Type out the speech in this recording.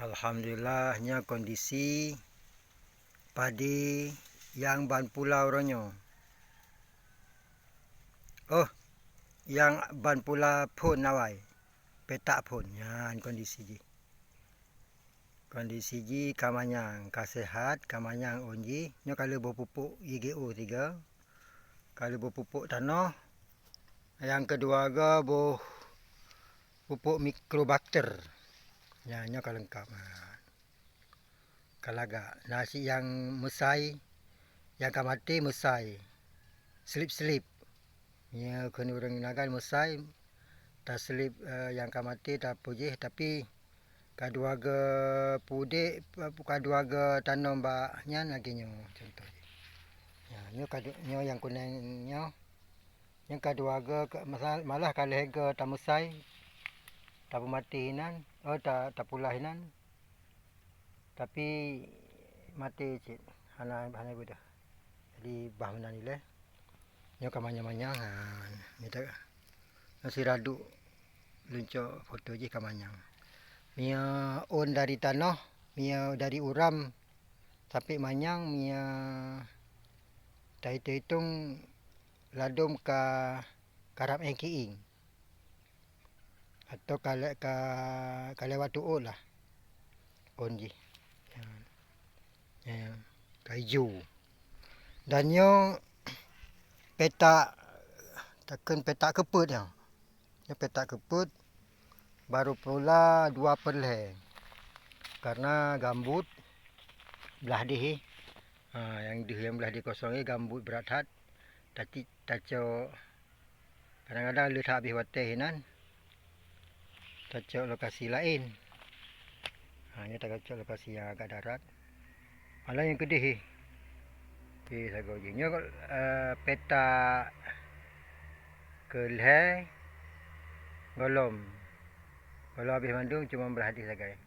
Alhamdulillahnya kondisi padi yang ban pulau ronyo. Oh, yang ban pula pun nawai. Petak pun. Yan kondisi ji. Kondisi ji kamanyang kasehat, kamanyang onji. Nyo kalau berpupuk IGO 3. Kalau berpupuk tanah. Yang kedua ga pupuk mikrobakter. Ya, nyo kalau lengkap. Kalaga nasi yang mesai, yang kamati mesai. Selip-selip. Ya, kena orang nagal mesai. Tak selip yang kamati tak pujih tapi kadua ga pudik, kadua ga tanam baknya naginyo contoh. Ya, nyo yang kuningnya. Yang kedua ga malah kalau ga tak mesai, tak mati hinan, tak pulahinan. Tapi mati cik hana budak. Jadi bahunan ile. Nyo kamanya-manya ni tak nasi radu lunco foto je kamanyang. Mia on dari tanah, mia dari uram sampai manyang mia tak hitung ladum ke karap engkiing. Atau kalau waktu lah on je. Ya, kayu. Dan nyo petak takkan petak keput ya. Nyo petak keput baru pula 2 perleh. Karena gambut belah dih. Yang belah dih kosong ni gambut berat hat. Tapi taco kadang-kadang lu tak habis wateh nan. Taco lokasi lain. Ini taco lokasi yang agak darat. Malah yang kedih. Okey, saya goji. Nyo peta keleh golom. Kalau habis mandung cuma belah dih sagai.